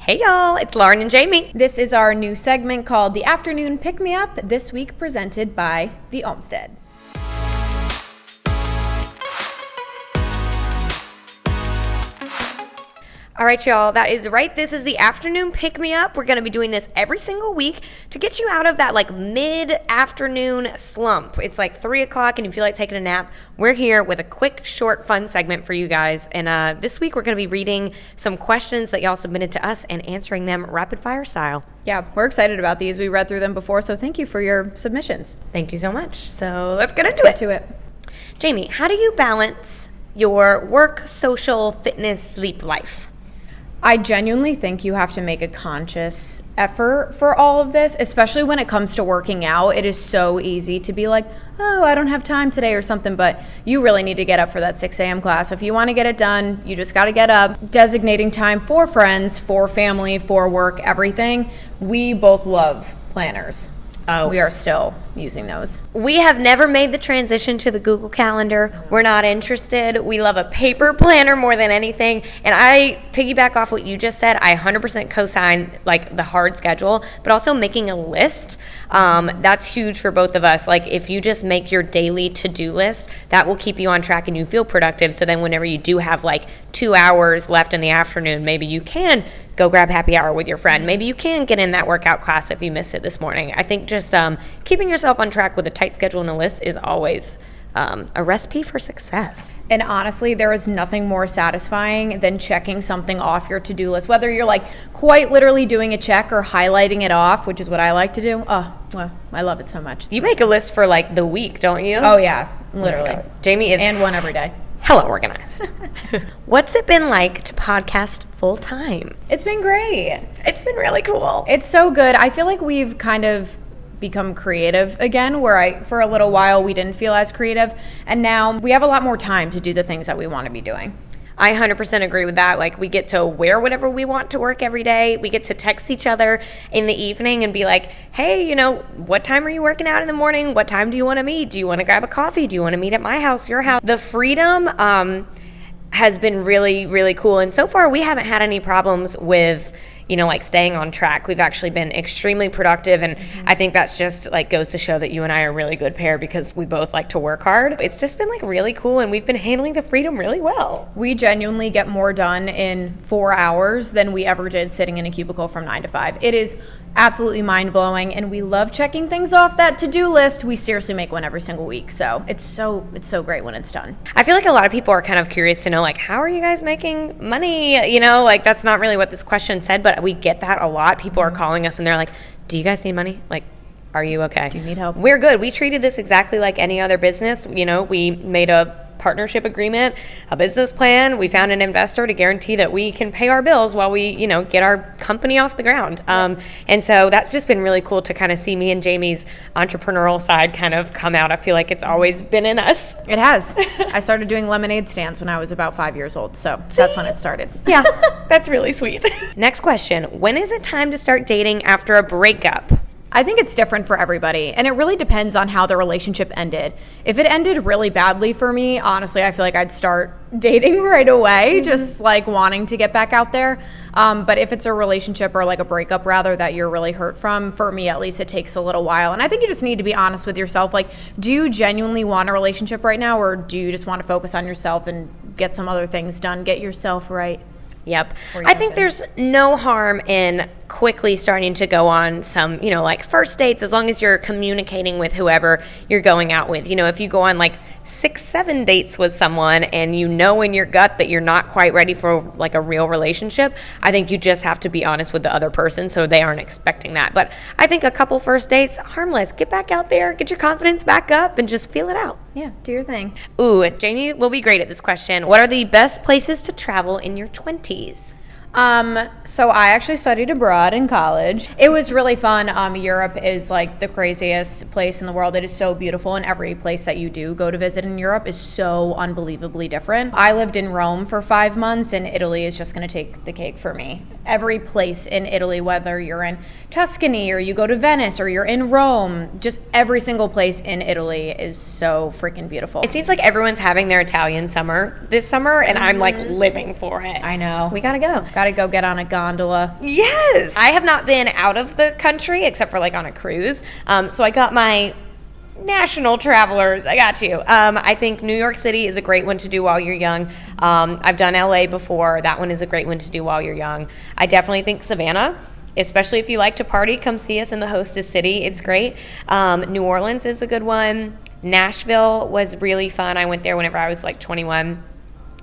Hey y'all, it's Lauren and Jamie. This is our new segment called The Afternoon Pick Me Up, this week presented by The Olmsted. All right, y'all, that is right. This is the afternoon pick-me-up. We're going to be doing this every single week to get you out of that mid-afternoon slump. It's 3 o'clock and you feel like taking a nap. We're here with a quick, short, fun segment for you guys. And this week we're going to be reading some questions that y'all submitted to us and answering them rapid-fire style. Yeah, we're excited about these. We read through them before, so thank you for your submissions. Thank you so much. So let's get into it. Jamie, how do you balance your work, social, fitness, sleep life? I genuinely think you have to make a conscious effort for all of this, especially when it comes to working out. It is so easy to be like, oh, I don't have time today or something, but you really need to get up for that 6 a.m. class. If you want to get it done, you just got to get up. Designating time for friends, for family, for work, everything. We both love planners. Oh. We are still using those. We have never made the transition to the Google Calendar. We're not interested. We love a paper planner more than anything. And I piggyback off what you just said. I 100% co-sign the hard schedule, but also making a list. That's huge for both of us. If you just make your daily to-do list, that will keep you on track and you feel productive. So then whenever you do have 2 hours left in the afternoon, maybe you can go grab happy hour with your friend. Maybe you can get in that workout class if you missed it this morning. I think just keeping yourself on track with a tight schedule and a list is always a recipe for success. And honestly, there is nothing more satisfying than checking something off your to-do list, whether you're quite literally doing a check or highlighting it off, which is what I like to do. Oh, well, I love it so much. You make a list for the week, don't you? Oh yeah, literally. Oh, Jamie is and one every day. Hella organized. What's it been like to podcast full time? It's been great. It's been really cool. It's so good. I feel like we've kind of become creative again, where for a little while we didn't feel as creative, and now we have a lot more time to do the things that we want to be doing. I 100% agree with that. We get to wear whatever we want to work every day. We get to text each other in the evening and be like, hey, what time are you working out in the morning? What time do you want to meet? Do you want to grab a coffee? Do you want to meet at my house, your house? The freedom has been really, really cool. And so far, we haven't had any problems with staying on track. We've actually been extremely productive, and I think that's just goes to show that you and I are a really good pair because we both like to work hard. It's just been really cool, and we've been handling the freedom really well. We genuinely get more done in 4 hours than we ever did sitting in a cubicle from 9 to 5. It is absolutely mind-blowing, and we love checking things off that to-do list. We seriously make one every single week, so it's so great when it's done. I feel like a lot of people are kind of curious to know how are you guys making money? That's not really what this question said, but we get that a lot. People are calling us and they're like, do you guys need money? Are you okay? Do you need help? We're good. We treated this exactly like any other business. We made a partnership agreement, a business plan. We found an investor to guarantee that we can pay our bills while we, get our company off the ground. And so that's just been really cool to kind of see me and Jamie's entrepreneurial side kind of come out. I feel like it's always been in us. It has. I started doing lemonade stands when I was about 5 years old. So that's when it started. Yeah, that's really sweet. Next question. When is it time to start dating after a breakup? I think it's different for everybody, and it really depends on how the relationship ended. If it ended really badly for me, honestly, I feel like I'd start dating right away, just wanting to get back out there. But if it's a relationship or a breakup rather that you're really hurt from, for me at least, it takes a little while. And I think you just need to be honest with yourself. Do you genuinely want a relationship right now, or do you just want to focus on yourself and get some other things done, get yourself right? Yep. I think there's no harm in quickly starting to go on some, first dates, as long as you're communicating with whoever you're going out with. If you go on 6-7 dates with someone and in your gut that you're not quite ready for a real relationship, I think you just have to be honest with the other person so they aren't expecting that. But I think a couple first dates, harmless. Get back out there, get your confidence back up, and just feel it out. Yeah, do your thing. Ooh, Jamie will be great at this question. What are the best places to travel in your 20s? So I actually studied abroad in college. It was really fun. Europe is the craziest place in the world. It is so beautiful, and every place that you do go to visit in Europe is so unbelievably different. I lived in Rome for 5 months, and Italy is just going to take the cake for me. Every place in Italy, whether you're in Tuscany or you go to Venice or you're in Rome, just every single place in Italy is so freaking beautiful. It seems like everyone's having their Italian summer this summer, and I'm living for it. I know. We gotta go. Gotta go get on a gondola. Yes. I have not been out of the country except for like on a cruise. So I got my national travelers. I got you. I think New York City is a great one to do while you're young. I've done LA before. That one is a great one to do while you're young. I definitely think Savannah, especially if you like to party, come see us in the hostess city. It's great. New Orleans is a good one. Nashville was really fun. I went there whenever I was like 21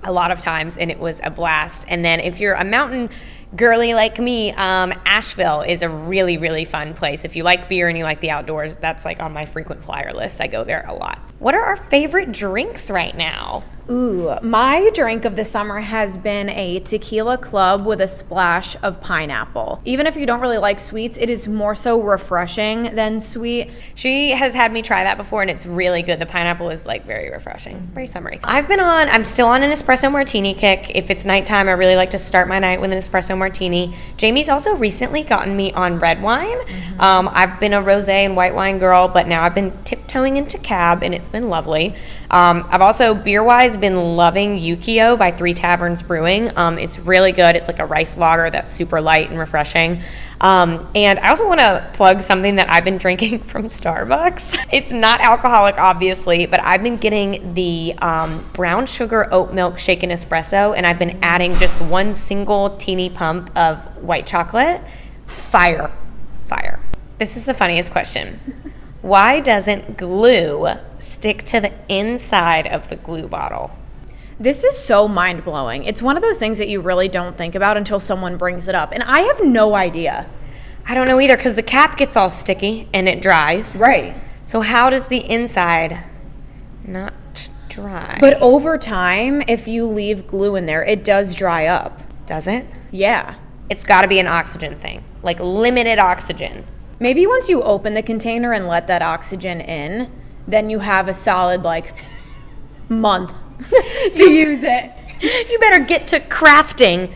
a lot of times, and it was a blast. And then if you're a mountain girly like me, Asheville is a really, really fun place. If you like beer and you like the outdoors, that's like on my frequent flyer list. I go there a lot. What are our favorite drinks right now? Ooh, my drink of the summer has been a tequila club with a splash of pineapple. Even if you don't really like sweets, it is more so refreshing than sweet. She has had me try that before, and it's really good. The pineapple is like very refreshing, very summery. I'm still on an espresso martini kick. If it's nighttime, I really like to start my night with an espresso martini. Jamie's also recently gotten me on red wine. I've been a rosé and white wine girl, but now I've been tiptoeing into cab, and it's been lovely. I've also, beer-wise, been loving Yukio by Three Taverns Brewing. It's really good. It's like a rice lager that's super light and refreshing. And I also want to plug something that I've been drinking from Starbucks. It's not alcoholic, obviously, but I've been getting the brown sugar oat milk shaken espresso, and I've been adding just one single teeny pump of white chocolate. Fire. This is the funniest question. Why doesn't glue stick to the inside of the glue bottle? This is so mind-blowing. It's one of those things that you really don't think about until someone brings it up. And I have no idea. I don't know either, because the cap gets all sticky and it dries. Right. So how does the inside not dry? But over time, if you leave glue in there, it does dry up. Does it? Yeah. It's got to be an oxygen thing, like limited oxygen. Maybe once you open the container and let that oxygen in, then you have a solid, month to use it. You better get to crafting.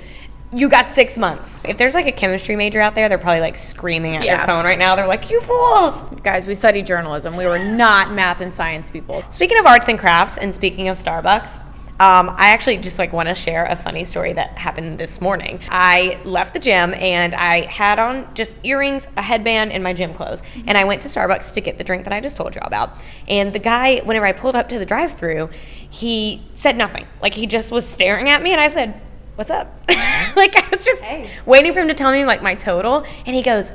You got 6 months. If there's a chemistry major out there, they're probably screaming at their phone right now. They're like, you fools! Guys, we studied journalism. We were not math and science people. Speaking of arts and crafts, and speaking of Starbucks, I actually just want to share a funny story that happened this morning. I left the gym and I had on just earrings, a headband, and my gym clothes. And I went to Starbucks to get the drink that I just told you about. And the guy, whenever I pulled up to the drive-thru, he said nothing. He just was staring at me, and I said, what's up? I was just waiting for him to tell me my total. And he goes,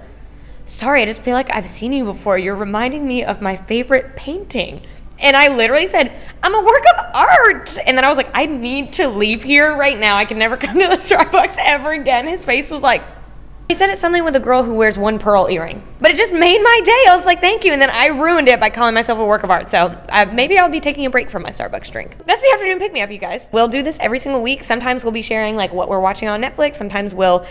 sorry, I just feel like I've seen you before. You're reminding me of my favorite painting. And I literally said, I'm a work of art. And then I was like, I need to leave here right now. I can never come to the Starbucks ever again. His face was like, he said it's something with a girl who wears one pearl earring. But it just made my day. I was like, thank you. And then I ruined it by calling myself a work of art. So maybe I'll be taking a break from my Starbucks drink. That's the afternoon pick-me-up, you guys. We'll do this every single week. Sometimes we'll be sharing what we're watching on Netflix. Sometimes we'll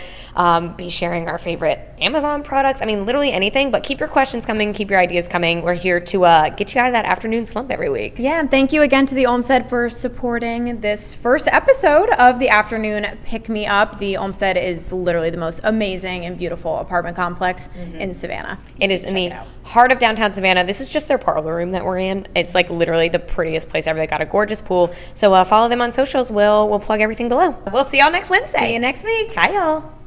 be sharing our favorite Amazon products. I mean, literally anything. But keep your questions coming. Keep your ideas coming. We're here to get you out of that afternoon slump every week. Yeah, and thank you again to the Olmsted for supporting this first episode of the afternoon pick-me-up. The Olmsted is literally the most amazing and beautiful apartment complex in Savannah. It is in the heart of downtown Savannah. This is just their parlor room that we're in. It's literally the prettiest place ever. They got a gorgeous pool. So follow them on socials. We'll plug everything below. We'll see y'all next Wednesday. See you next week. Bye, y'all.